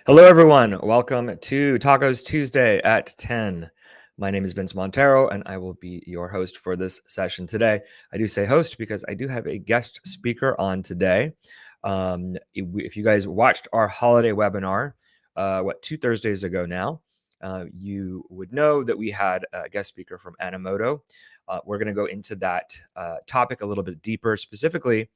Hello, everyone. Welcome to Tacos Tuesday at 10. My name is Vince Montero, and I will be your host for this session today. I do say host because I do have a guest speaker on today. If you guys watched our holiday webinar, 2 Thursdays ago now, you would know that we had a guest speaker from Animoto. We're going to go into that topic a little bit deeper, specifically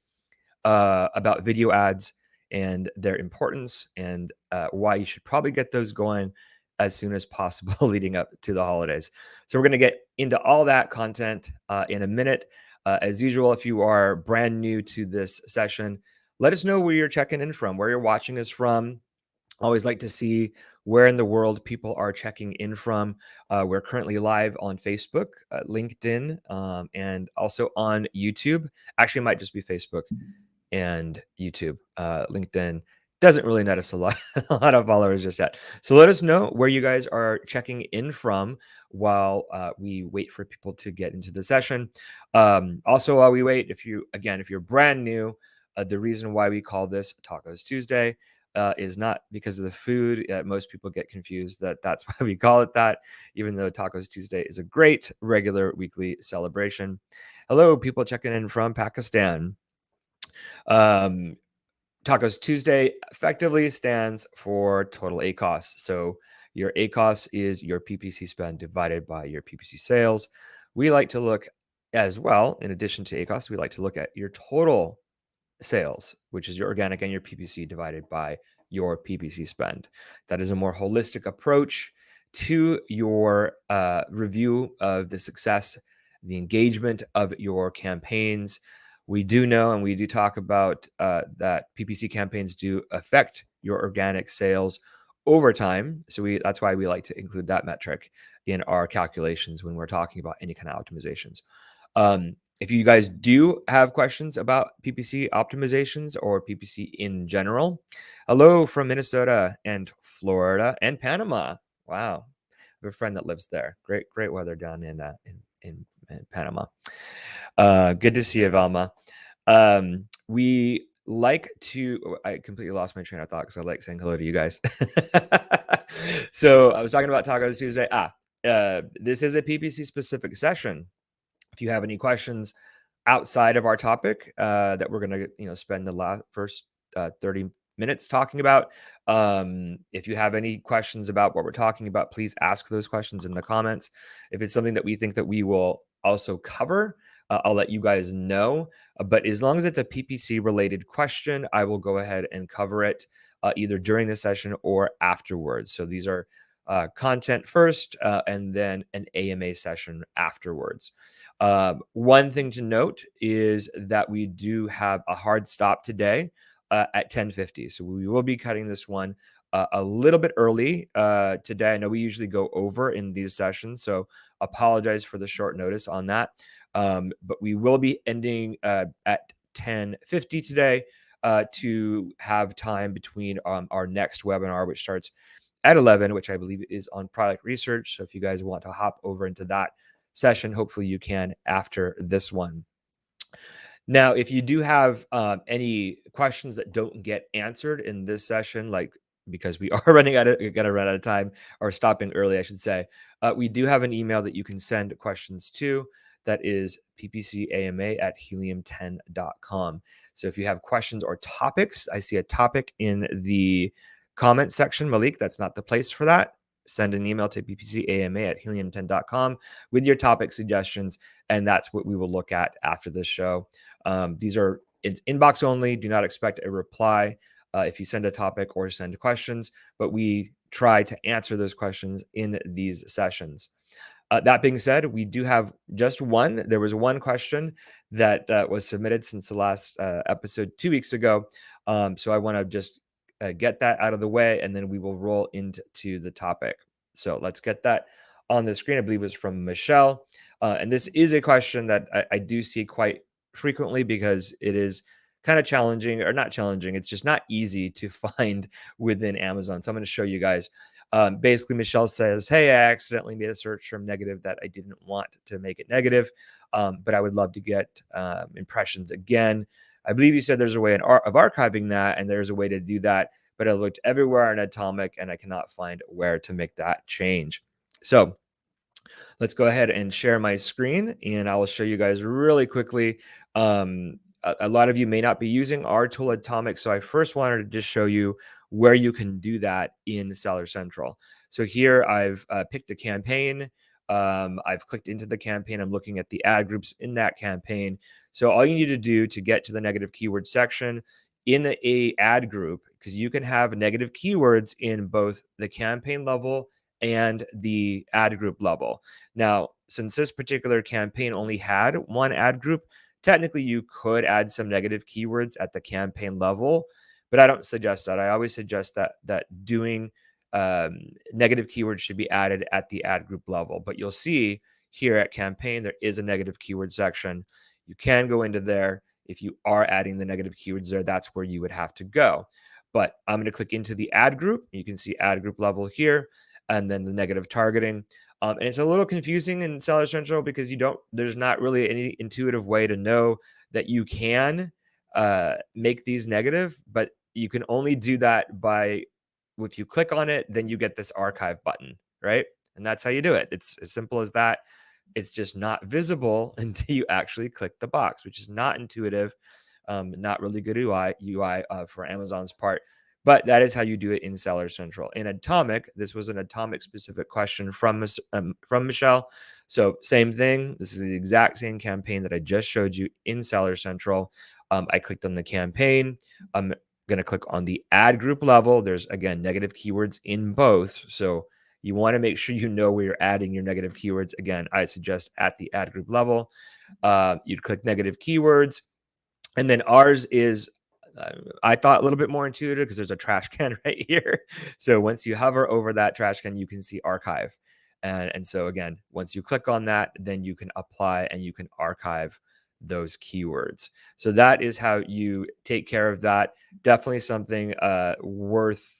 about video ads and their importance and why you should probably get those going as soon as possible leading up to the holidays. So we're going to get into all that content in a minute. As usual, if you are brand new to this session, let us know where you're checking in from, where you're watching us from. Always like to see where in the world people are checking in from. We're currently live on Facebook, LinkedIn, and also on YouTube. Actually, it might just be Facebook and YouTube. LinkedIn doesn't really net us a lot, a lot of followers just yet. So let us know where you guys are checking in from while we wait for people to get into the session. Also, while we wait, if you're brand new, the reason why we call this Tacos Tuesday is not because of the food. Most people get confused that's why we call it that, even though Tacos Tuesday is a great regular weekly celebration. Hello, people checking in from Pakistan. Um, Tacos Tuesday effectively stands for total ACOS. So your ACOS is your PPC spend divided by your PPC sales. We like to look as well, in addition to ACOS, we like to look at your total sales, which is your organic and your PPC divided by your PPC spend. That is a more holistic approach to your review of the success, the engagement of your campaigns. We do know and we do talk about that PPC campaigns do affect your organic sales over time. So that's why we like to include that metric in our calculations when we're talking about any kind of optimizations. If you guys do have questions about PPC optimizations or PPC in general, hello from Minnesota and Florida and Panama. Wow, I have a friend that lives there. Great weather down in Panama. Good to see you, Velma. We like to. I completely lost my train of thought because I like saying hello to you guys. So I was talking about Tacos Tuesday. This is a PPC specific session. If you have any questions outside of our topic that we're going to spend the first 30 minutes talking about, if you have any questions about what we're talking about, please ask those questions in the comments. If it's something that we think that we will also cover, I'll let you guys know. But as long as it's a PPC related question, I will go ahead and cover it either during the session or afterwards. So these are content first and then an AMA session afterwards. One thing to note is that we do have a hard stop today at 10:50. So we will be cutting this one a little bit early today. I know we usually go over in these sessions, so apologize for the short notice on that. But we will be ending at 10:50 today to have time between our next webinar, which starts at 11, which I believe is on product research. So if you guys want to hop over into that session, hopefully you can after this one. Now, if you do have any questions that don't get answered in this session, like because we are gonna run out of time or stopping early, I should say, we do have an email that you can send questions to. That is ppcama@helium10.com. So if you have questions or topics, I see a topic in the comment section. Malik, that's not the place for that. Send an email to ppcama@helium10.com with your topic suggestions, and that's what we will look at after this show. It's inbox only. Do not expect a reply if you send a topic or send questions, but we try to answer those questions in these sessions. That being said, we do have just one. There was one question that was submitted since the last episode 2 weeks ago. So I want to just get that out of the way, and then we will roll into the topic. So let's get that on the screen. I believe it was from Michelle. And this is a question that I do see quite frequently because it is kind of challenging, or not challenging. It's just not easy to find within Amazon. So I'm going to show you guys. Basically, Michelle says, hey, I accidentally made a search term negative that I didn't want to make it negative, but I would love to get impressions again. I believe you said there's a way of archiving that, and there's a way to do that, but I looked everywhere on Atomic and I cannot find where to make that change. So let's go ahead and share my screen and I will show you guys really quickly. A lot of you may not be using our tool Atomic, so I first wanted to just show you where you can do that in Seller Central. So here I've picked a campaign. I've clicked into the campaign. I'm looking at the ad groups in that campaign. So all you need to do to get to the negative keyword section in a ad group, because you can have negative keywords in both the campaign level and the ad group level. Now, since this particular campaign only had one ad group, technically you could add some negative keywords at the campaign level, but I don't suggest that. I always suggest that doing negative keywords should be added at the ad group level. But you'll see here at campaign, there is a negative keyword section. You can go into there. If you are adding the negative keywords there, that's where you would have to go. But I'm going to click into the ad group. You can see ad group level here, and then the negative targeting. And it's a little confusing in Seller Central because there's not really any intuitive way to know that you can make these negative, but you can only do that by, if you click on it, then you get this archive button, right? And that's how you do it. It's as simple as that. It's just not visible until you actually click the box, which is not intuitive, not really good UI for Amazon's part. But that is how you do it in Seller Central. In Atomic, this was an Atomic specific question from Michelle. So same thing. This is the exact same campaign that I just showed you in Seller Central. I clicked on the campaign. I'm going to click on the ad group level. There's, again, negative keywords in both. So you want to make sure you know where you're adding your negative keywords. Again, I suggest at the ad group level, you'd click negative keywords. And then ours is, I thought a little bit more intuitive because there's a trash can right here. So once you hover over that trash can, you can see archive. And so again, once you click on that, then you can apply and you can archive those keywords. So that is how you take care of that. Definitely something worth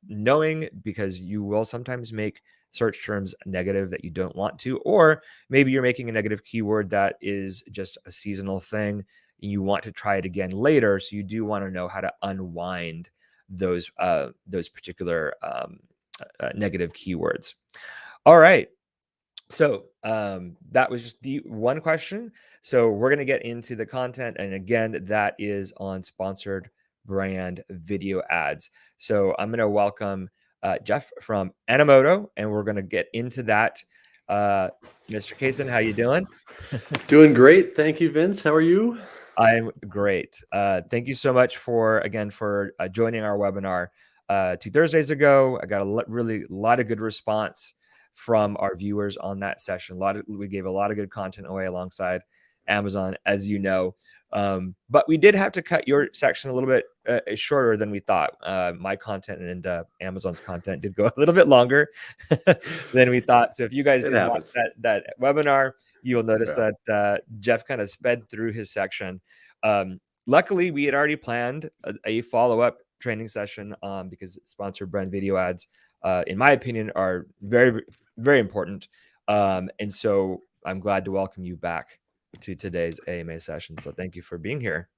knowing, because you will sometimes make search terms negative that you don't want to, or maybe you're making a negative keyword that is just a seasonal thing. You want to try it again later, so you do want to know how to unwind those particular negative keywords. All right. So that was just the one question. So we're going to get into the content. And again, that is on sponsored brand video ads. So I'm going to welcome Jeff from Animoto, and we're going to get into that. Mr. Kaysen, how you doing? Doing great. Thank you, Vince. How are you? I'm great. Thank you so much for joining our webinar 2 Thursdays ago. I got a lot of good response from our viewers on that session. We gave a lot of good content away alongside Amazon, as you know. But we did have to cut your section a little bit shorter than we thought. My content and Amazon's content did go a little bit longer than we thought. So if you guys It didn't watch happens. that webinar, you'll notice Yeah, that Jeff kind of sped through his section. Luckily, we had already planned a follow-up training session because sponsored brand video ads, in my opinion, are very, very important. And so I'm glad to welcome you back to today's AMA session. So thank you for being here.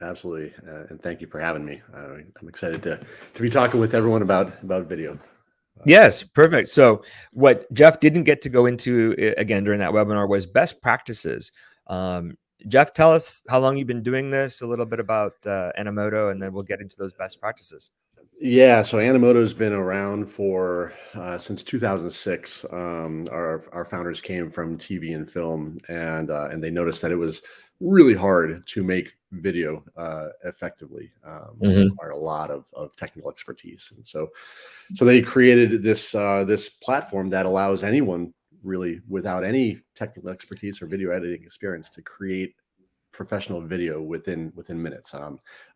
absolutely. And thank you for having me. I'm excited to be talking with everyone about video. Yes, perfect. So what Jeff didn't get to go into again during that webinar was best practices. Jeff, tell us how long you've been doing this, a little bit about Animoto, and then we'll get into those best practices. Yeah, so Animoto's been around for since 2006. Our founders came from TV and film, and they noticed that it was really hard to make video effectively. Required a lot of technical expertise, and so they created this platform that allows anyone really without any technical expertise or video editing experience to create professional video within minutes. It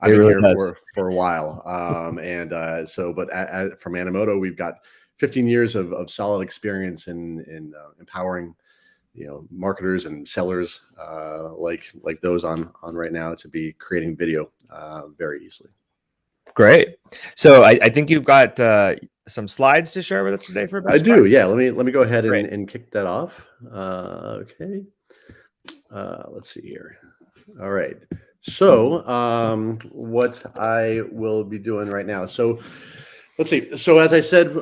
I've been really here does. for a while, but from Animoto, we've got 15 years of solid experience in empowering marketers and sellers like those on right now to be creating video very easily. Great. So I think you've got some slides to share with us today for I best do. practice. Yeah. Let me go ahead Great. and kick that off. Okay. Let's see here. All right. So, what I will be doing right now. So, let's see. So, as I said,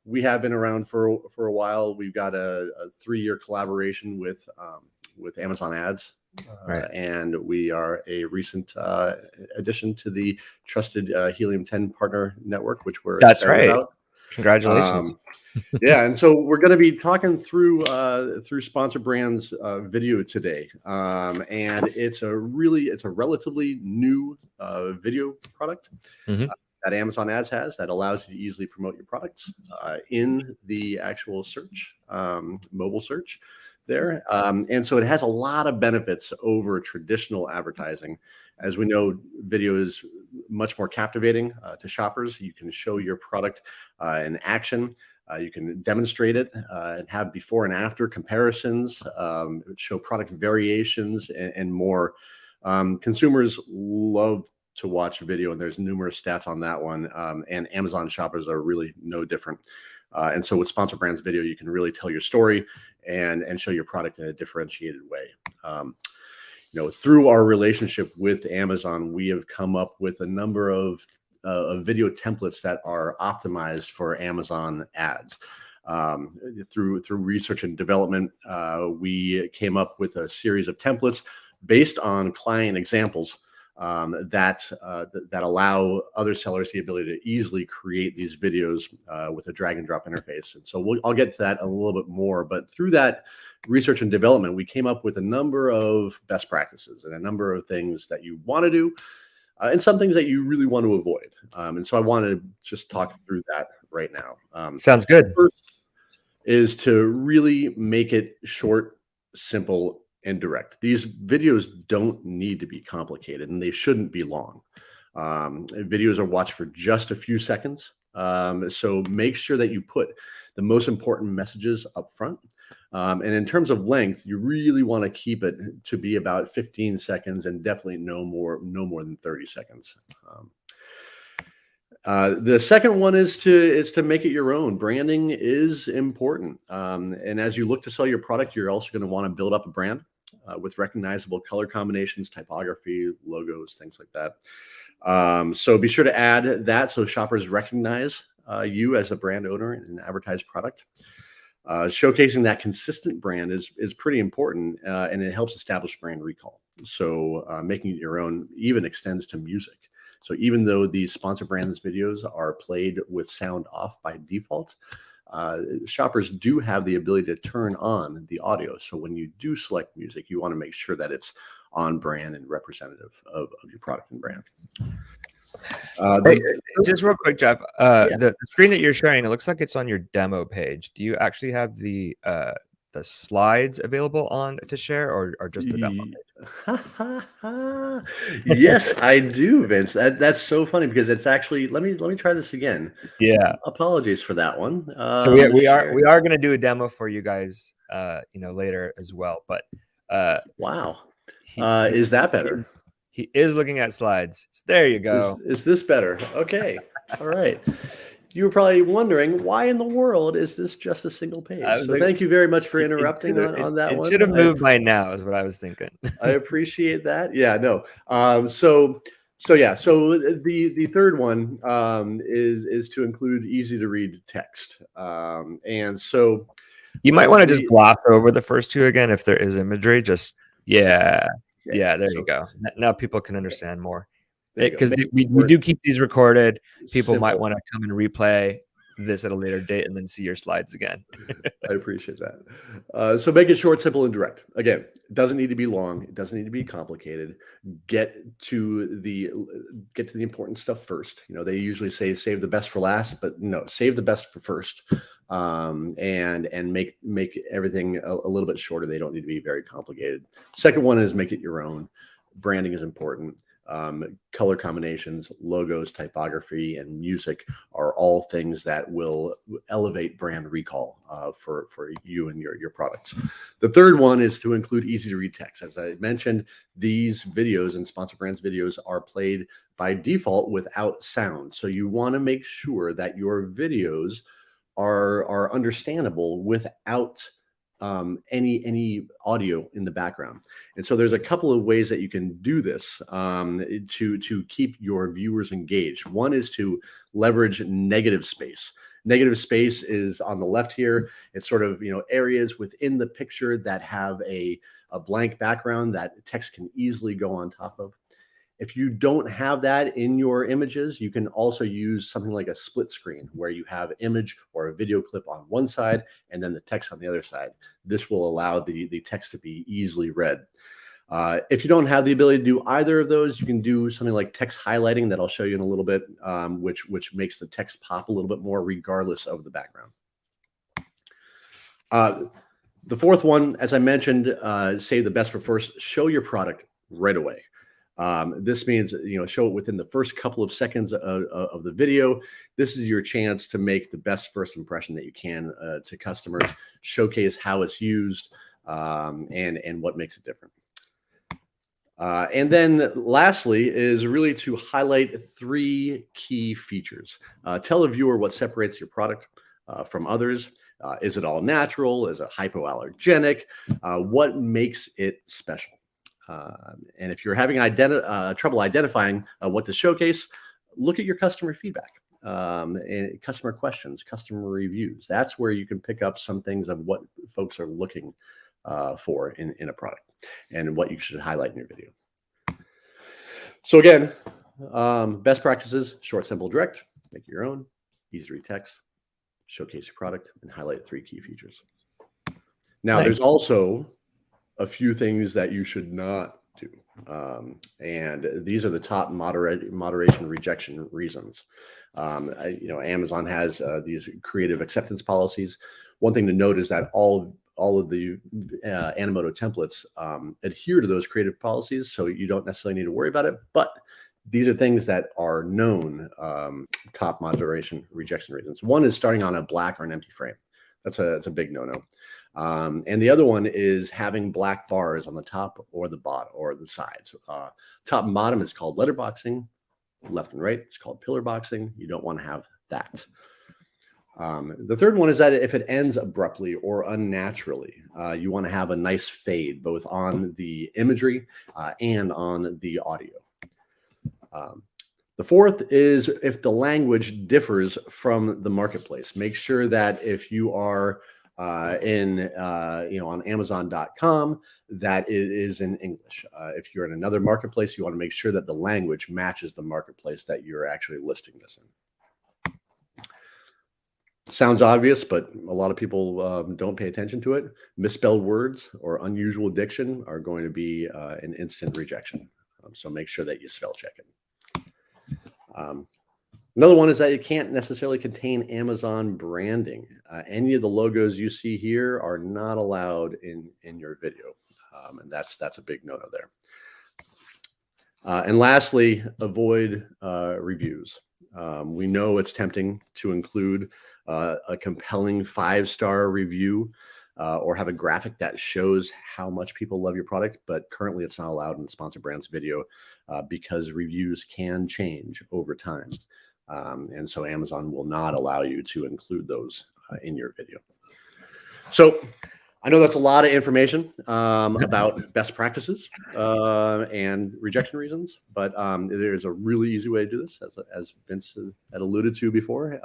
we have been around for a while. We've got a 3-year collaboration with Amazon Ads, Right. and we are a recent addition to the trusted Helium 10 partner network, which we're That's excited right. about. Congratulations. Um, yeah, and so we're going to be talking through Sponsor Brands video today, and it's a relatively new video product Hmm. that Amazon Ads has that allows you to easily promote your products in the actual search, mobile search there. And so it has a lot of benefits over traditional advertising. As we know, video is much more captivating to shoppers. You can show your product in action. You can demonstrate it and have before and after comparisons, show product variations, and more. Consumers love to watch video, and there's numerous stats on that one. And Amazon shoppers are really no different. And so with Sponsor Brands Video, you can really tell your story and show your product in a differentiated way. Through our relationship with Amazon, we have come up with a number of video templates that are optimized for Amazon Ads. Through research and development, we came up with a series of templates based on client examples that allow other sellers the ability to easily create these videos with a drag and drop interface. And so I'll get to that a little bit more. But through that research and development, we came up with a number of best practices and a number of things that you want to do and some things that you really want to avoid. And so I want to just talk through that right now. Sounds good. First is to really make it short, simple, and direct. These videos don't need to be complicated, and they shouldn't be long. Videos are watched for just a few seconds. So make sure that you put the most important messages up front. And in terms of length, you really want to keep it to be about 15 seconds and definitely no more than 30 seconds. The second one is to make it your own. Branding is important. And as you look to sell your product, you're also going to want to build up a brand with recognizable color combinations, typography, logos, things like that. So be sure to add that so shoppers recognize you as a brand owner in an advertised product. Showcasing that consistent brand is pretty important, and it helps establish brand recall. So making it your own even extends to music. So even though these Sponsor Brands videos are played with sound off by default, shoppers do have the ability to turn on the audio. So when you do select music, you want to make sure that it's on brand and representative of your product and brand. Hey, just real quick, Jeff. The screen that you're sharing, it looks like it's on your demo page. Do you actually have the slides available on to share, or just the demo page? Yes, I do, Vince. That's so funny because it's actually. Let me try this again. Yeah. Apologies for that one. So we are going to do a demo for you guys, later as well. But wow, is that better? He is looking at slides. There you go. Is this better? Okay. All right. You were probably wondering why in the world is this just a single page? So thank you very much for interrupting on that one. It should have moved by now, is what I was thinking. I appreciate that. Yeah, no. So the third one is to include easy to read text. And so you might want to just gloss over the first two again if there is imagery. Just there you go. Now people can understand more. Because we do keep these recorded. People might want to come and replay this at a later date and then see your slides again. I appreciate that. So make it short, simple, and direct. Again, it doesn't need to be long. It doesn't need to be complicated. Get to the important stuff first. They usually say save the best for last, but no, save the best for first. And make everything a little bit shorter. They don't need to be very complicated. Second one is make it your own. Branding is important. Color combinations, logos, typography, and music are all things that will elevate brand recall for you and your products. The third one is to include easy to read text. As I mentioned, these videos and Sponsor Brands videos are played by default without sound. So you want to make sure that your videos are understandable without any audio in the background. And so there's a couple of ways that you can do this to keep your viewers engaged. One is to leverage negative space. Negative space is on the left here. It's sort of, areas within the picture that have a blank background that text can easily go on top of. If you don't have that in your images, you can also use something like a split screen where you have image or a video clip on one side and then the text on the other side. This will allow the text to be easily read. If you don't have the ability to do either of those, you can do something like text highlighting that I'll show you in a little bit, which makes the text pop a little bit more regardless of the background. The fourth one, as I mentioned, save the best for first, show your product right away. This means, show it within the first couple of seconds of the video. This is your chance to make the best first impression that you can to customers, showcase how it's used, and what makes it different. And then lastly is really to highlight 3 key features. Tell the viewer what separates your product from others. Is it all natural? Is it hypoallergenic? What makes it special? And if you're having trouble identifying what to showcase, look at your customer feedback, and customer questions, customer reviews. That's where you can pick up some things of what folks are looking for in a product and what you should highlight in your video. So again, best practices: short, simple, direct, make it your own, easy to read text, showcase your product, and highlight 3 key features. Now, there's also a few things that you should not do. And these are the top moderation rejection reasons. Amazon has these creative acceptance policies. One thing to note is that all of the Animoto templates adhere to those creative policies, so you don't necessarily need to worry about it. But these are things that are known top moderation rejection reasons. One is starting on a black or an empty frame. That's a big no-no. And the other one is having black bars on the top or the bottom or the sides. Top and bottom is called letterboxing. Left and right, it's called pillar boxing. You don't want to have that. The third one is that if it ends abruptly or unnaturally, you want to have a nice fade both on the imagery and on the audio. The fourth is if the language differs from the marketplace. Make sure that if you are on Amazon.com, that it is in English. If you're in another marketplace, you want to make sure that the language matches the marketplace that you're actually listing this in. Sounds obvious, but a lot of people don't pay attention to it. Misspelled words or unusual diction are going to be an instant rejection. So make sure that you spell check it. Another one is that it can't necessarily contain Amazon branding. Any of the logos you see here are not allowed in your video, and that's a big no-no there. And lastly, avoid reviews. We know it's tempting to include a compelling 5-star review or have a graphic that shows how much people love your product, but currently it's not allowed in the Sponsored Brands video because reviews can change over time. And so Amazon will not allow you to include those in your video. So I know that's a lot of information about best practices and rejection reasons, but there's a really easy way to do this, as Vince had alluded to before.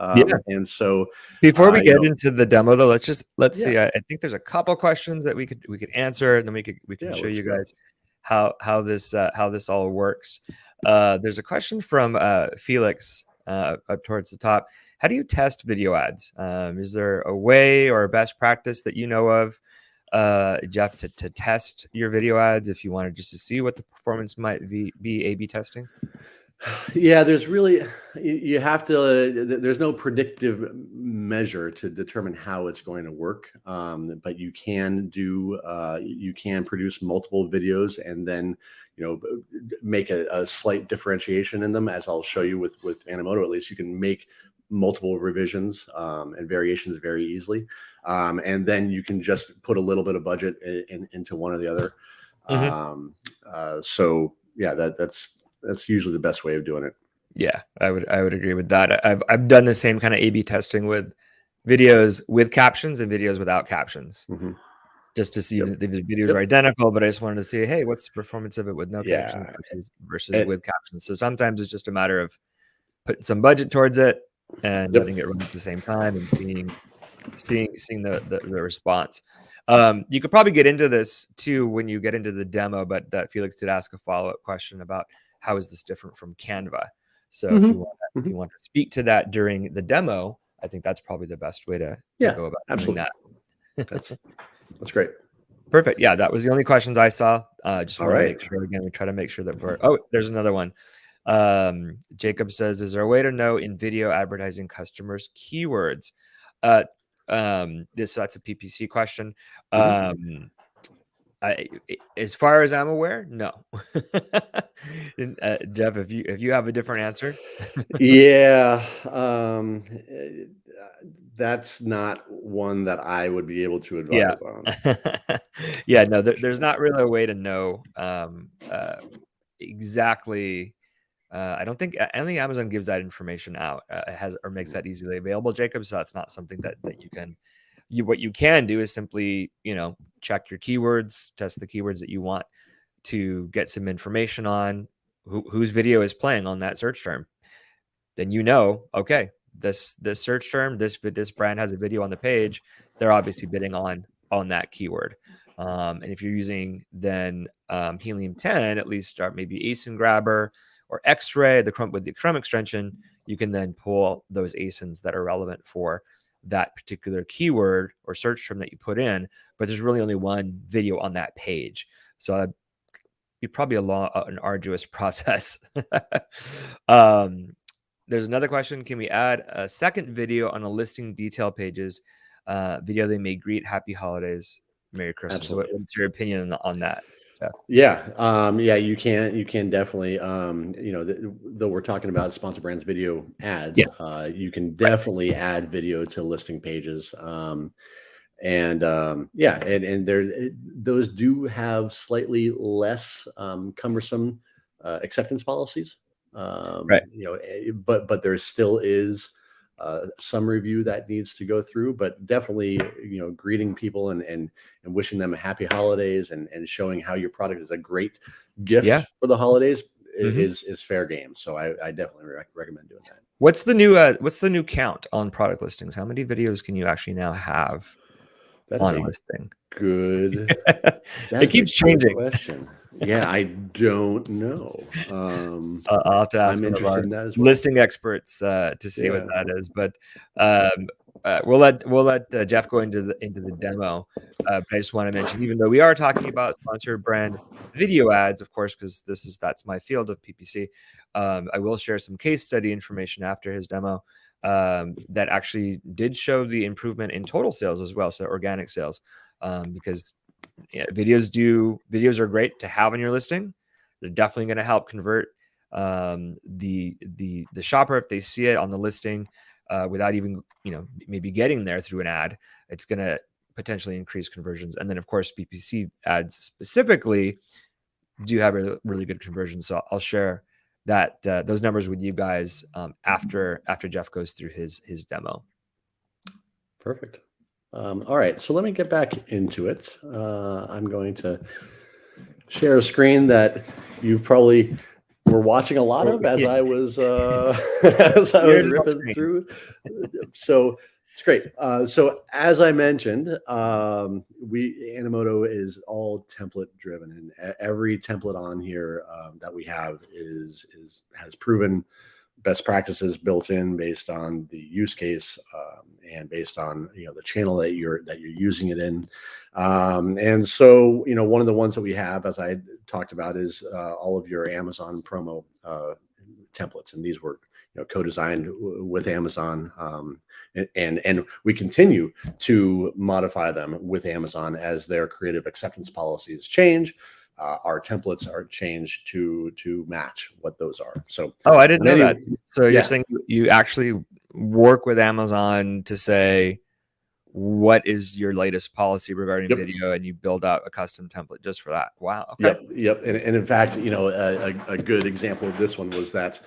And so before we get into the demo, though, let's see. I think there's a couple questions that we could answer, and then we can show you guys how this all works. There's a question from Felix up towards the top. How do you test video ads? Is there a way or a best practice that you know of, Jeff, to test your video ads if you wanted just to see what the performance might be A/B testing? Yeah, there's really, you have to, there's no predictive measure to determine how it's going to work. But you can produce multiple videos and then, make a slight differentiation in them, as I'll show you with Animoto. At least you can make multiple revisions and variations very easily. And then you can just put a little bit of budget into one or the other. So yeah, that's usually the best way of doing it. Yeah, I would agree with that. I've done the same kind of A/B testing with videos with captions and videos without captions. just to see Yep. if the videos Yep. are identical, but I just wanted to see, hey, what's the performance of it with no captions Yeah. versus And, with captions. So sometimes it's just a matter of putting some budget towards it and yep. letting it run at the same time and seeing the response. You could probably get into this too when you get into the demo, but that Felix did ask a follow-up question about how is this different from Canva. So if Hmm. you want to speak to that during the demo, I think that's probably the best way to Yeah, go about doing absolutely. that. That's great. Perfect. Yeah, that was the only questions I saw. Just All want to right. make sure again, we try to make sure that there's another one. Jacob says, is there a way to know in video advertising customers' keywords? Uh, that's a PPC question. Mhm. As far as I'm aware, no. Jeff, if you have a different answer. Yeah, that's not one that I would be able to Yeah. advise on. Yeah, no, there's not really a way to know exactly. I don't think Amazon gives that information out. It has or makes that easily available, Jacob. So that's not something that you can. What you can do is simply, check your keywords, test the keywords that you want to get some information on whose video is playing on that search term. Then okay, this search term, this brand has a video on the page. They're obviously bidding on that keyword. And if you're using then Helium 10, at least start maybe ASIN Grabber or X-Ray, with the Chrome extension, you can then pull those ASINs that are relevant for that particular keyword or search term that you put in. But there's really only one video on that page, so it'd be probably an arduous process. um, there's another question. Can we add a second video on a listing detail pages? Video they may greet happy holidays, Merry Christmas. Absolutely. What's your opinion on that, Jeff? Yeah, yeah, you can definitely, though we're talking about sponsor brands video ads, Yeah, you can right. definitely add video to listing pages. And yeah, and those do have slightly less cumbersome acceptance policies. Right. But there still is some review that needs to go through. But definitely, greeting people and wishing them a happy holidays and showing how your product is a great Yeah. gift for the holidays Hmm. is fair game. So I definitely recommend doing that. What's the new count on product listings? How many videos can you actually now have That is on a a listing? good That It is a keeps good changing. question. Yeah, I don't know. I'll have to ask I'm one of interested our in that as well. listing experts to see what Yeah. that is. But um, we'll let Jeff go into the demo. But I just want to mention, even though we are talking about sponsored brand video ads, of course, because that's my field of PPC. I will share some case study information after his demo that actually did show the improvement in total sales as well, so organic sales, because videos are great to have on your listing. They're definitely going to help convert the shopper if they see it on the listing without even maybe getting there through an ad. It's going to potentially increase conversions, and then of course PPC ads specifically do have a really good conversion. So I'll share that those numbers with you guys after Jeff goes through his demo. Perfect. All right, so let me get back into it. I'm going to share a screen that you probably were watching a lot of as Yeah. I was as I The was original ripping screen. through. So it's great. So as I mentioned, we Animoto is all template driven, and every template on here that we have has proven best practices built in based on the use case and based on the channel that you're using it in. And so one of the ones that we have, as I talked about, is all of your Amazon promo templates, and these were co-designed with Amazon, and we continue to modify them with Amazon as their creative acceptance policies change. Our templates are changed to match what those are. So Oh, I didn't know that. any So you're yeah. saying you actually work with Amazon to say what is your latest policy regarding Yep. video, and you build out a custom template just for that. Wow. Okay. Yep. And in fact, a good example of this one was that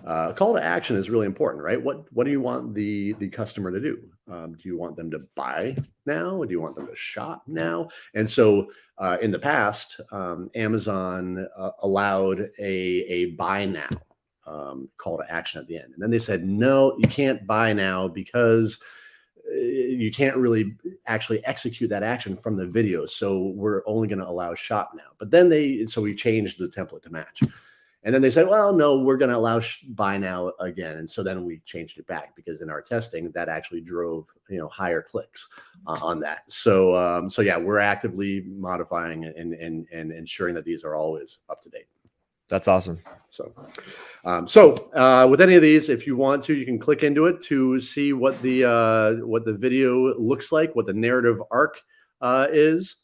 Call to action is really important, right? What do you want the customer to do? Do you want them to buy now? Do you want them to shop now? And so in the past, Amazon allowed a buy now call to action at the end, and then they said no, you can't buy now because you can't really actually execute that action from the video. So we're only going to allow shop now. But then we changed the template to match. And then they said, well, no, we're going to allow buy now again. And so then we changed it back because in our testing, that actually drove, higher clicks on that. So yeah, we're actively modifying and ensuring that these are always up to date. That's awesome. So with any of these, if you want to, you can click into it to see what the video looks like, what the narrative arc is.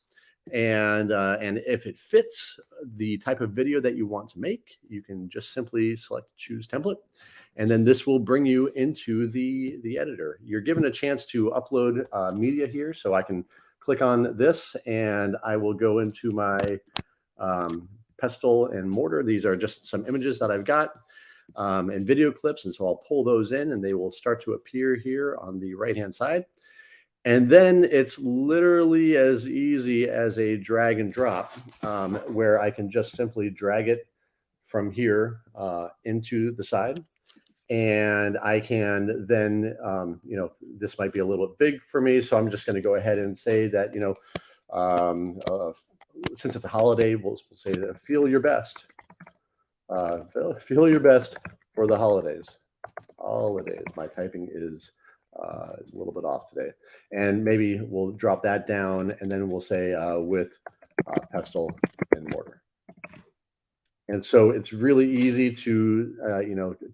And if it fits the type of video that you want to make, you can just simply select choose template. And then this will bring you into the editor. You're given a chance to upload media here. So I can click on this and I will go into my pestle and mortar. These are just some images that I've got and video clips. And so I'll pull those in and they will start to appear here on the right-hand side. And then it's literally as easy as a drag and drop where I can just simply drag it from here into the side. And I can then, this might be a little bit big for me. So I'm just going to go ahead and say that, since it's a holiday, we'll say that feel your best. Feel your best for the holidays. My typing is a little bit off today. And maybe we'll drop that down and then we'll say with pestle and mortar. And so it's really easy to,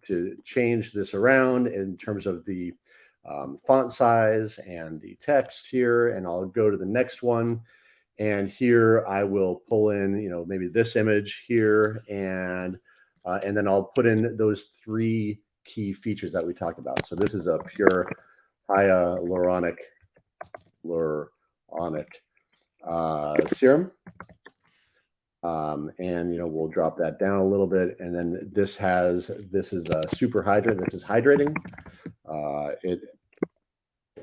to change this around in terms of the font size and the text here. And I'll go to the next one. And here I will pull in, maybe this image here, and then I'll put in those 3 key features that we talked about. So this is a pure hyaluronic serum. And we'll drop that down a little bit, and then this is a super hydrate. This is hydrating.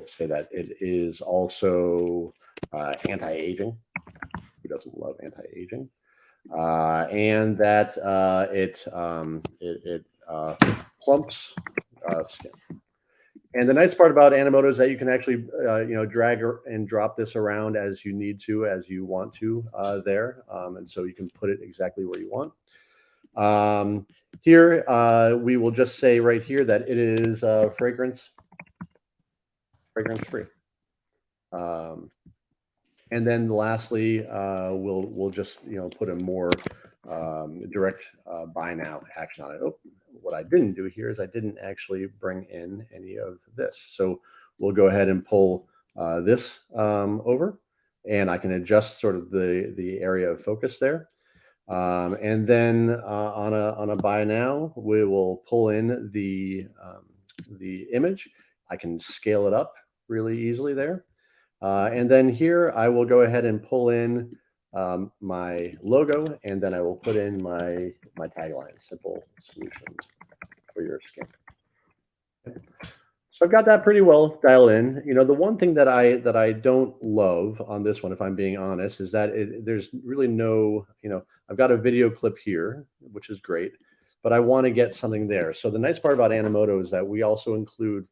Say that it is also anti-aging. Who doesn't love anti-aging? And that it plumps skin. And the nice part about Animoto is that you can actually, drag and drop this around as you need to, as you want to there. And so you can put it exactly where you want. Here, we will just say right here that it is fragrance free. And then lastly, we'll just, put a more direct buy now action on it. Oh, what I didn't do here is I didn't actually bring in any of this. So we'll go ahead and pull this over, and I can adjust sort of the area of focus there. And then on a buy now, we will pull in the image. I can scale it up really easily there. And then here I will go ahead and pull in my logo, and then I will put in my tagline: simple solutions for your skin. So I've got that pretty well dialed in. The one thing that I don't love on this one, if I'm being honest, is that there's really no, I've got a video clip here, which is great, but I want to get something there. So the nice part about Animoto is that we also include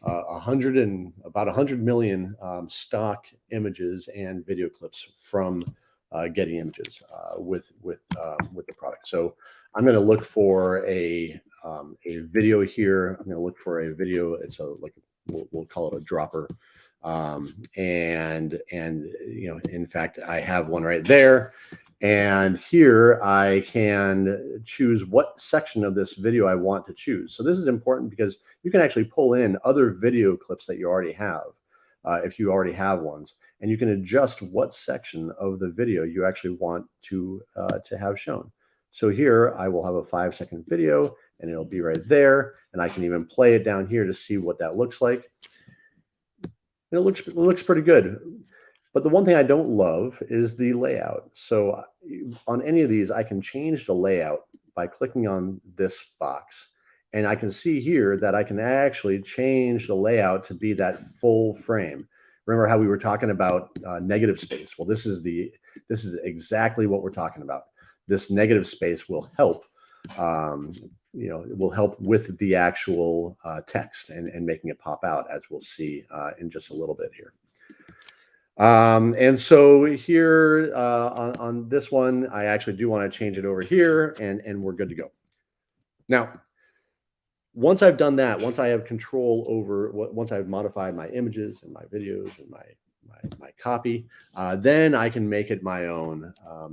about 100 million stock images and video clips from Getty Images with the product. So I'm going to look for a video here. I'm going to look for a video. It's we'll call it a dropper, and in fact I have one right there. And here I can choose what section of this video I want to choose. So this is important because you can actually pull in other video clips that you already have, if you already have ones, and you can adjust what section of the video you actually want to have shown. So here I will have a 5-second video, and it'll be right there, and I can even play it down here to see what that looks like. It looks pretty good. But the one thing I don't love is the layout. So on any of these, I can change the layout by clicking on this box. And I can see here that I can actually change the layout to be that full frame. Remember how we were talking about negative space? Well, this is exactly what we're talking about. This negative space will help, it will help with the actual text and making it pop out, as we'll see in just a little bit here. And so here on this one, I actually do want to change it over here, and we're good to go. Now, once I've done that, once I have control over once I've modified my images and my videos and my copy, then I can make it my own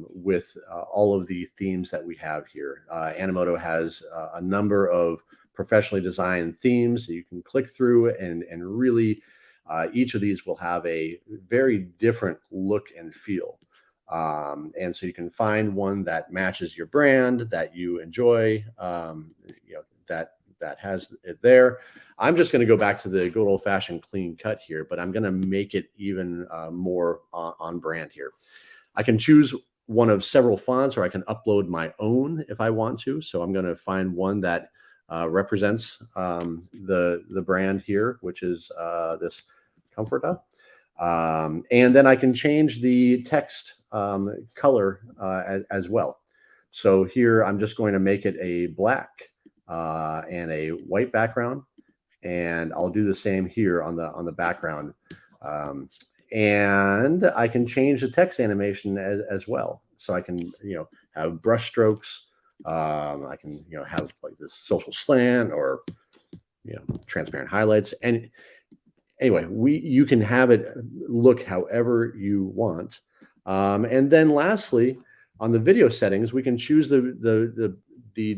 with all of the themes that we have here. Animoto has a number of professionally designed themes that you can click through, and really each of these will have a very different look and feel. And so you can find one that matches your brand, that you enjoy, that has it there. I'm just going to go back to the good old fashioned clean cut here, but I'm going to make it even more on brand here. I can choose one of several fonts, or I can upload my own if I want to. So I'm going to find one that represents the brand here, which is this Comforta. And then I can change the text color as well. So here I'm just going to make it a black and a white background, and I'll do the same here on the background. And I can change the text animation as well. So I can have brush strokes. I can have like this social slant, or transparent highlights. And anyway, you can have it look however you want. And then lastly, on the video settings, we can choose the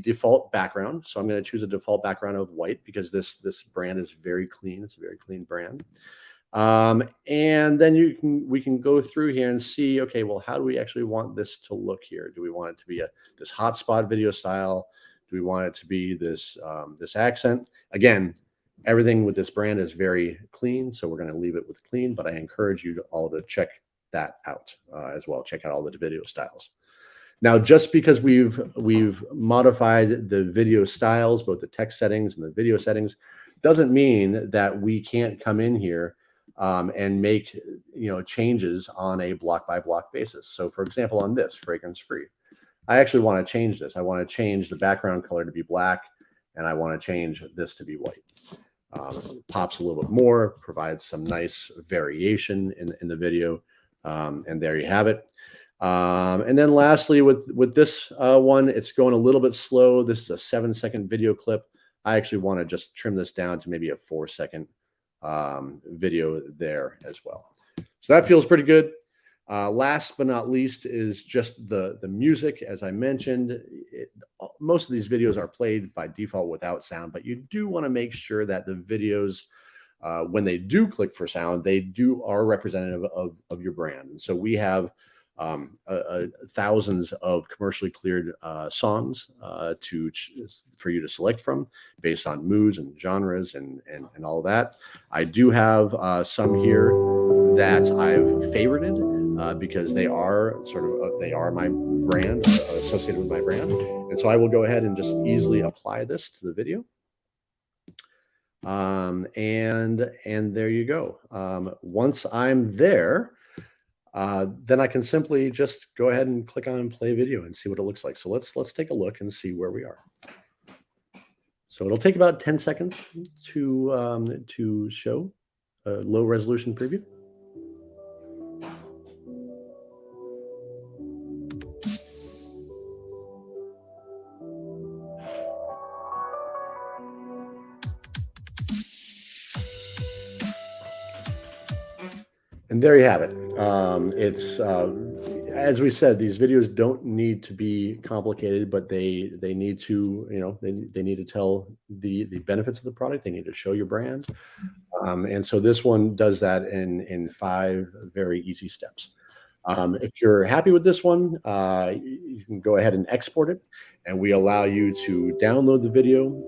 default background. So I'm going to choose a default background of white, because this brand is very clean. It's a very clean brand. And then we can go through here and see, okay, well, how do we actually want this to look here? Do we want it to be this hotspot video style? Do we want it to be this accent? Again, everything with this brand is very clean, so we're going to leave it with clean, but I encourage you all to check that out as well. Check out all the video styles. Now, just because we've modified the video styles, both the text settings and the video settings, doesn't mean that we can't come in here and make changes on a block by block basis. So, for example, on this fragrance free, I actually want to change this. I want to change the background color to be black, and I want to change this to be white. Pops a little bit more, provides some nice variation in the video, and there you have it. And then lastly, with this one, it's going a little bit slow. This is a 7-second video clip. I actually want to just trim this down to maybe a 4-second video there as well. So that feels pretty good. Last but not least is just the music. As I mentioned, most of these videos are played by default without sound, but you do want to make sure that the videos, when they do click for sound, they are representative of your brand. And so we have thousands of commercially cleared songs for you to select from based on moods and genres and all that. I do have some here that I've favorited because they are they are my brand, associated with my brand. And so I will go ahead and just easily apply this to the video. And there you go. Once I'm there, then I can simply just go ahead and click on play video and see what it looks like. So let's take a look and see where we are. So it'll take about 10 seconds to show a low resolution preview. And there you have it. It's as we said, these videos don't need to be complicated, but they need to, they need to tell the benefits of the product. They need to show your brand. And so this one does that in 5 very easy steps. If you're happy with this one, you can go ahead and export it, and we allow you to download the video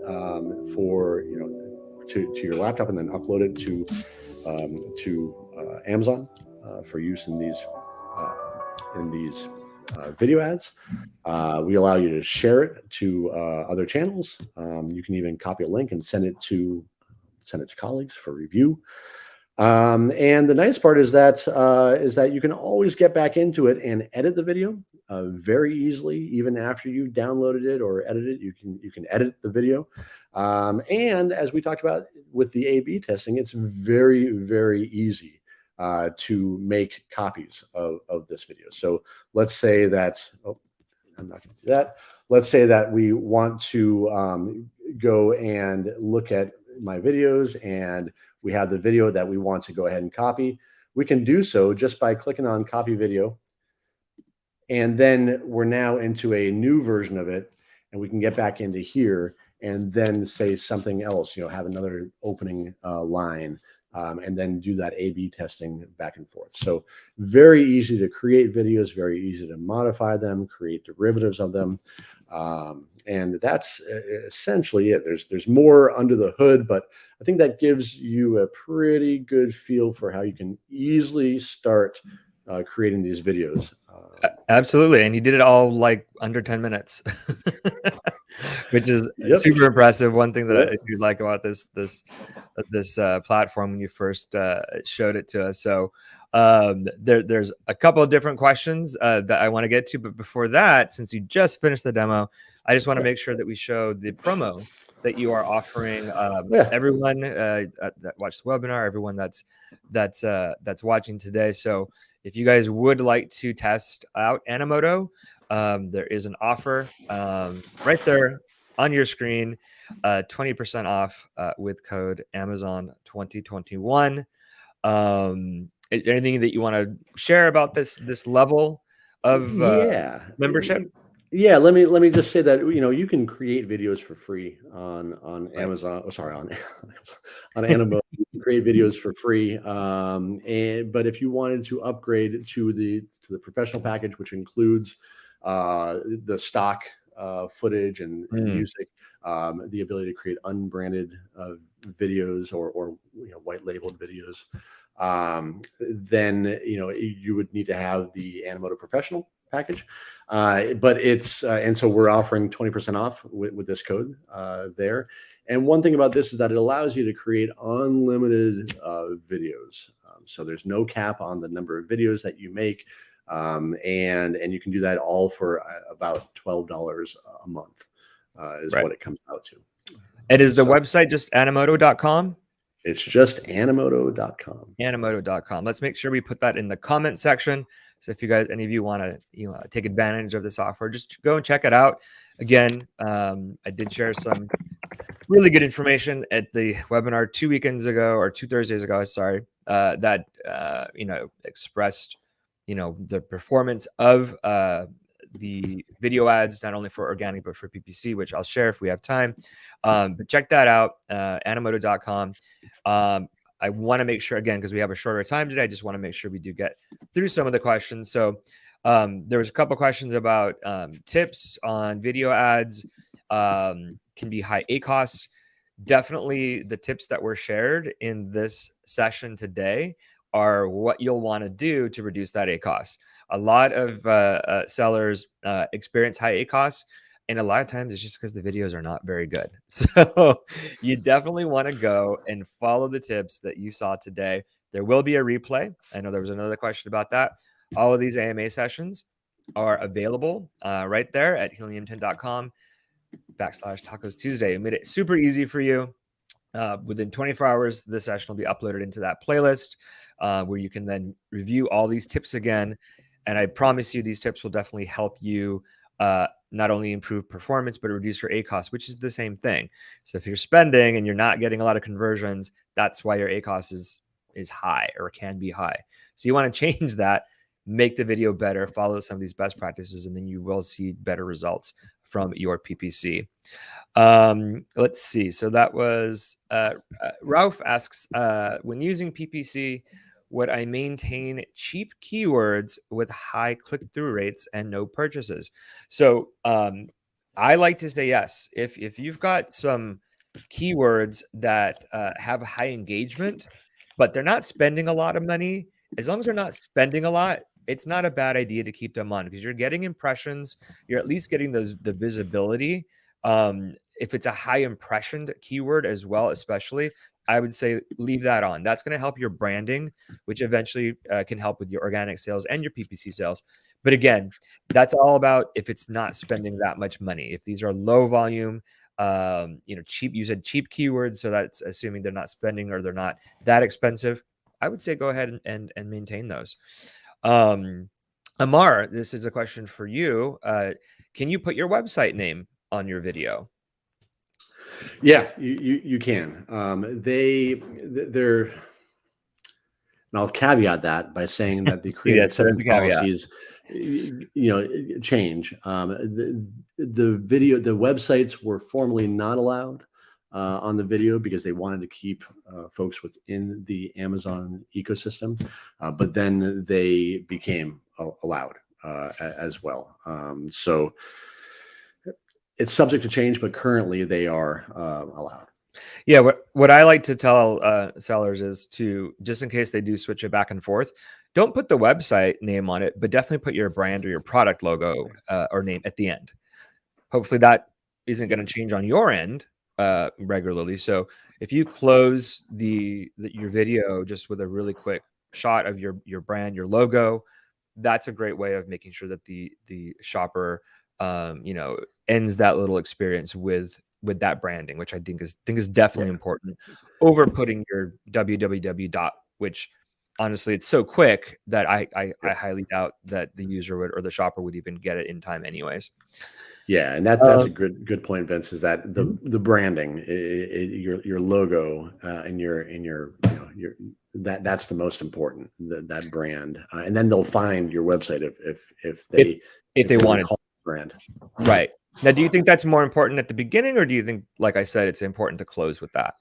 to your laptop, and then upload it to Amazon for use in these video ads. We allow you to share it to other channels. You can even copy a link and send it to colleagues for review. And the nice part is that you can always get back into it and edit the video very easily, even after you've downloaded it or edited it. You can edit the video, and as we talked about with the A/B testing, it's very, very easy to make copies of this video. So let's say that I'm not going to do that. Let's say that we want to go and look at my videos, and we have the video that we want to go ahead and copy. We can do so just by clicking on copy video. And then we're now into a new version of it, and we can get back into here and then say something else, have another opening line, and then do that A/B testing back and forth. So very easy to create videos, very easy to modify them, create derivatives of them. And that's essentially it. There's more under the hood, but I think that gives you a pretty good feel for how you can easily start creating these videos. Absolutely. And you did it all like under 10 minutes, which is super impressive. One thing that I do like about this platform when you first showed it to us. So there's a couple of different questions that I want to get to. But before that, since you just finished the demo, I just want to make sure that we show the promo that you are offering everyone that watched the webinar, everyone that's watching today. So if you guys would like to test out Animoto, there is an offer right there on your screen, 20% off with code Amazon 2021. Is there anything that you want to share about this level of membership? Yeah, let me just say that you can create videos for free on Amazon. Sorry, on Animoto. You can create videos for free, but if you wanted to upgrade to the professional package, which includes the stock footage and music, the ability to create unbranded videos or white labeled videos, then you would need to have the Animoto Professional package, but it's and so we're offering 20% off with this code there. And one thing about this is that it allows you to create unlimited videos. So there's no cap on the number of videos that you make, and you can do that all for about $12 a month is what it comes out to. And is the website just animoto.com? It's just animoto.com. Animoto.com. Let's make sure we put that in the comment section. So if any of you want to take advantage of the software, just go and check it out. Again, I did share some really good information at the webinar 2 weekends ago, or 2 Thursdays ago, sorry, that expressed the performance of the video ads, not only for organic but for PPC, which I'll share if we have time. But check that out, animoto.com. I want to make sure, again, because we have a shorter time today, I just want to make sure we do get through some of the questions. So there was a couple questions about tips on video ads, can be high ACoS. Definitely the tips that were shared in this session today are what you'll want to do to reduce that ACoS. A lot of sellers experience high ACoS, and a lot of times it's just because the videos are not very good. So you definitely want to go and follow the tips that you saw today. There will be a replay. I know there was another question about that. All of these AMA sessions are available right there at helium10.com/Tacos Tuesday. It made it super easy for you. Within 24 hours, this session will be uploaded into that playlist where you can then review all these tips again. And I promise you, these tips will definitely help you not only improve performance, but reduce your ACoS, which is the same thing. So if you're spending and you're not getting a lot of conversions, that's why your ACoS is high or can be high. So you want to change that, make the video better, follow some of these best practices, and then you will see better results from your PPC. Let's see. So that was Ralph asks, when using PPC, would I maintain cheap keywords with high click-through rates and no purchases? So I like to say yes. If you've got some keywords that have high engagement, but they're not spending a lot of money, as long as they're not spending a lot, it's not a bad idea to keep them on because you're getting impressions. You're at least getting the visibility. If it's a high impressioned keyword as well, especially, I would say leave that on. That's going to help your branding, which eventually can help with your organic sales and your PPC sales. But again, that's all about if it's not spending that much money. If these are low volume, cheap, you said cheap keywords, so that's assuming they're not spending or they're not that expensive. I would say go ahead and maintain those. Amar, this is a question for you. Can you put your website name on your video? Yeah, you can. They're, and I'll caveat that by saying that the creative Yes, there's acceptance a caveat. policies, change. The websites were formerly not allowed on the video because they wanted to keep folks within the Amazon ecosystem, but then they became allowed as well. So it's subject to change, but currently they are allowed. Yeah, what I like to tell sellers is to, just in case they do switch it back and forth, don't put the website name on it, but definitely put your brand or your product logo or name at the end. Hopefully that isn't going to change on your end regularly. So if you close your video just with a really quick shot of your brand, your logo, that's a great way of making sure that the shopper ends that little experience with that branding, which I think is definitely Yeah. important over putting your www dot, which honestly it's so quick that I highly doubt that the user would or the shopper would even get it in time anyways. Yeah, and that's Um, a good point, Vince. Is that mhm. the branding, your logo, and your your that's the most important. That brand, and then they'll find your website if if they if they wanted, recall the brand. right. Now, do you think that's more important at the beginning, or do you think, like I said, it's important to close with that?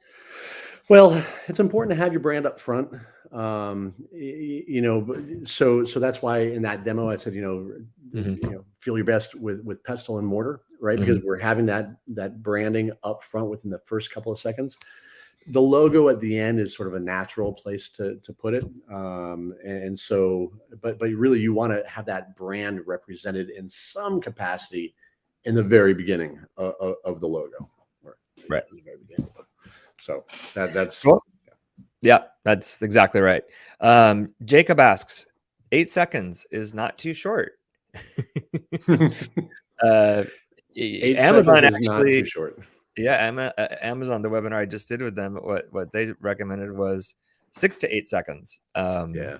Well, it's important to have your brand up front. So that's why in that demo I said, Mhm, feel your best with pestle and mortar, right? Because mhm. we're having that branding up front within the first couple of seconds. The logo at the end is sort of a natural place to put it, and so, but really you want to have that brand represented in some capacity in the very beginning of the logo, or Right. in the very beginning. So that's Cool. Yeah, that's exactly right. Jacob asks, 8 seconds is not too short. Uh, eight seconds Amazon is not too actually, short. yeah, Amazon, the webinar I just did with them, what they recommended was 6 to 8 seconds. Yeah.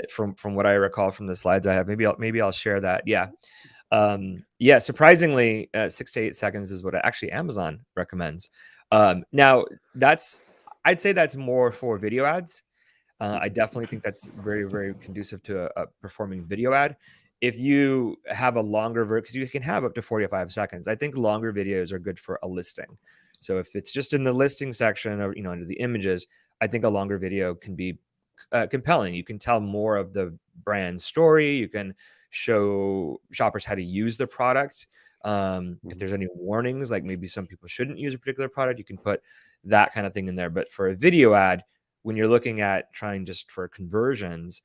From what I recall from the slides I have, maybe I'll share that. Yeah. Yeah, surprisingly, 6 to 8 seconds is what actually Amazon recommends. Now I'd say that's more for video ads. I definitely think that's very, very conducive to a performing video ad. If you have a longer because you can have up to 45 seconds. I think longer videos are good for a listing. So if it's just in the listing section or under the images, I think a longer video can be compelling. You can tell more of the brand story. You can show shoppers how to use the product. If Mhm. there's any warnings, like maybe some people shouldn't use a particular product, you can put that kind of thing in there. But for a video ad, when you're looking at trying just for conversions,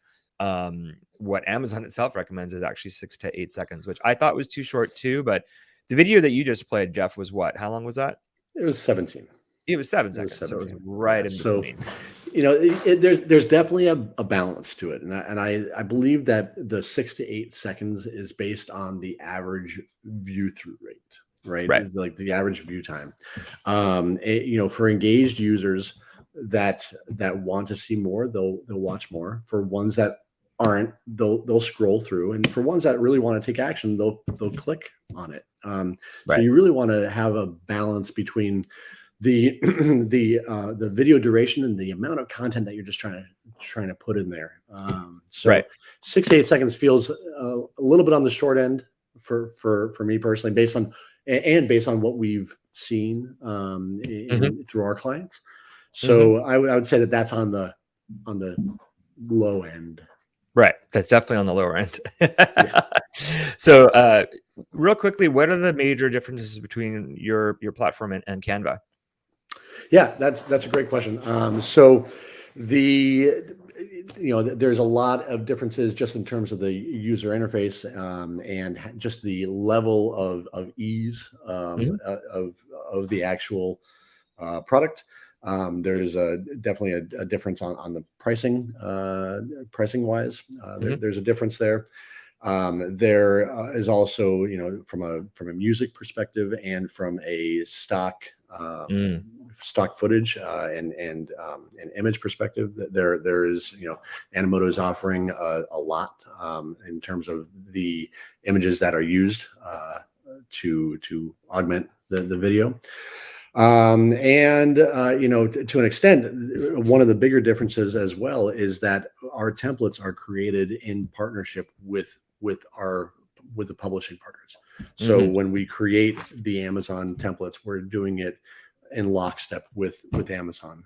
what Amazon itself recommends is actually 6 to 8 seconds, which I thought was too short too. But the video that you just played, Jeff, was what? How long was that? It was 17. It was 7 It was seconds, so it was 17. right Yeah. in So, between. there's definitely a balance to it. And I believe that the 6 to 8 seconds is based on the average view through rate, right? Right. It's like the average view time. For engaged users that want to see more, they'll watch more. For ones that aren't, they'll scroll through. And for ones that really want to take action, they'll click on it. So Right. you really want to have a balance between the the video duration and the amount of content that you're just trying to put in there. So Right. 6 to 8 seconds feels a little bit on the short end for me personally, based on what we've seen Mhm. through our clients. Mhm. So I would say that that's on the low end. Right. That's definitely on the lower end. Yeah. So, real quickly, what are the major differences between your platform and Canva? Yeah, that's a great question. So The there's a lot of differences just in terms of the user interface, and just the level of ease, Mhm. of the actual product. There's definitely a difference on the pricing wise. Mhm. There's a difference there. There is also, from a music perspective and from a Mm. stock footage, and image perspective, there is, Animoto is offering a lot, in terms of the images that are used, to augment the video. And to an extent, one of the bigger differences as well is that our templates are created in partnership with the publishing partners. So Mhm. when we create the Amazon templates, we're doing it in lockstep with Amazon,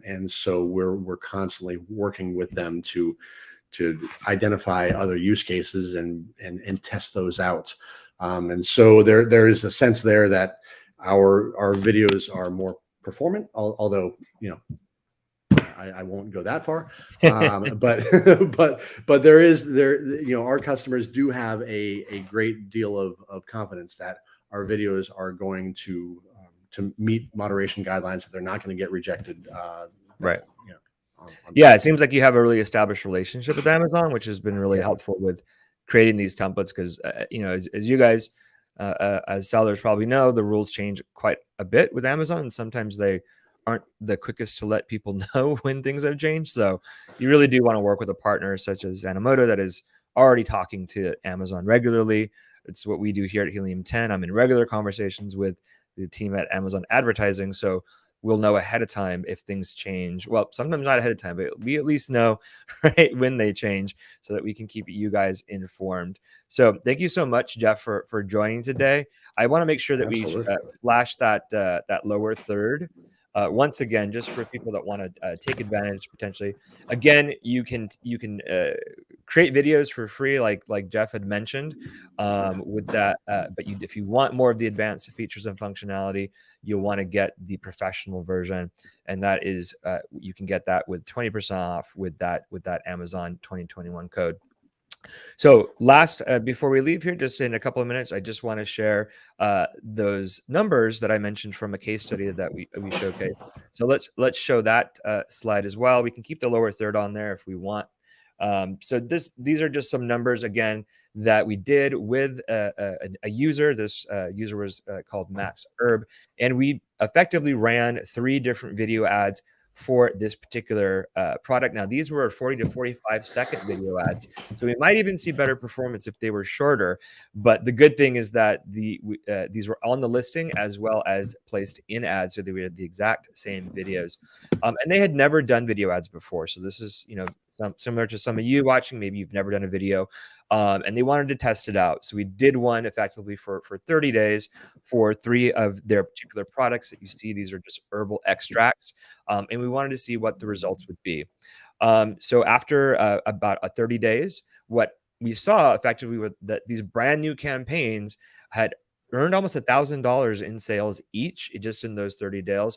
and so we're constantly working with them to identify other use cases and test those out. And so there is a sense there that our videos are more performant, although, I won't go that far. But but our customers do have a great deal of confidence that our videos are going to meet moderation guidelines, that they're not going to get rejected. That Right. you know on Yeah, that. it seems like you have a really established relationship with Amazon, which has been really Yeah, helpful with creating these templates because, as you guys, as sellers probably know, the rules change quite a bit with Amazon, and sometimes they aren't the quickest to let people know when things have changed. So you really do want to work with a partner such as Animoto that is already talking to Amazon regularly. It's what we do here at Helium 10. I'm in regular conversations with the team at Amazon Advertising. So we'll know ahead of time if things change. Well, sometimes not ahead of time, but we at least know right when they change so that we can keep you guys informed. So thank you so much, Jeff, for joining today. I want to make sure that we absolutely. flash that lower third. Once again, just for people that want to take advantage potentially. Again, you can create videos for free, like Jeff had mentioned. With that, but if you want more of the advanced features and functionality, you'll want to get the professional version, and that is you can get that with 20% off with that Amazon 2021 code. So last, before we leave here, just in a couple of minutes, I just want to share those numbers that I mentioned from a case study that we showcased. So let's show that slide as well. We can keep the lower third on there if we want. So these are just some numbers again that we did with a user. This user was called Max Herb, and we effectively ran 3 different video ads for this particular product. Now these were 40 to 45-second video ads, so we might even see better performance if they were shorter. But the good thing is that these were on the listing as well as placed in ads, so they had the exact same videos. And they had never done video ads before, so this is similar to some of you watching. Maybe you've never done a video, and they wanted to test it out. So we did one effectively for 30 days for 3 of their particular products that you see. These are just herbal extracts, and we wanted to see what the results would be. So after about 30 days, what we saw effectively were that these brand new campaigns had earned almost $1,000 in sales each just in those 30 days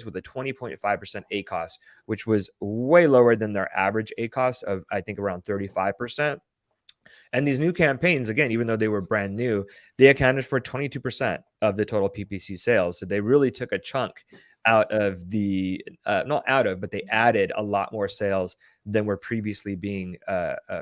with a 20.5% ACOS, which was way lower than their average ACOS of, I think, around 35%. And these new campaigns, again, even though they were brand new, they accounted for 22% of the total PPC sales. So they really took a chunk out of the, not out of, but they added a lot more sales than were previously being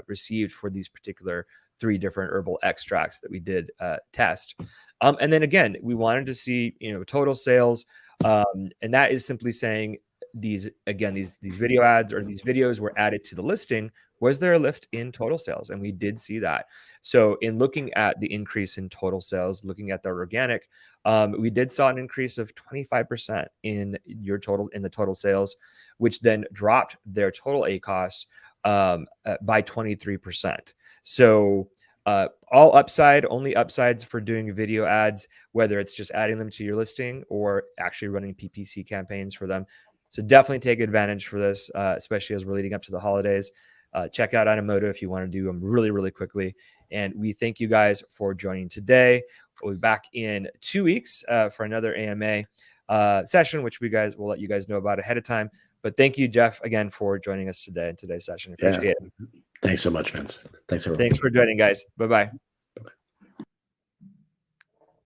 received for these particular 3 different herbal extracts that we did test. And then again, we wanted to see, total sales. And that is simply saying these video ads or these videos were added to the listing. Was there a lift in total sales? And we did see that. So in looking at the increase in total sales, looking at the organic, we did saw an increase of 25% in the total sales, which then dropped their total ACOS by 23%. So all upside, only upsides for doing video ads, whether it's just adding them to your listing or actually running PPC campaigns for them. So definitely take advantage for this, especially as we're leading up to the holidays. Check out Animoto if you want to do them really, really quickly. And we thank you guys for joining today. We'll be back in 2 weeks for another AMA. session, which we guys will let you guys know about ahead of time. But thank you, Jeff, again for joining us today in today's session. Appreciate it. Thanks so much, Vince. Thanks, everyone. Thanks for joining, guys. Bye-bye.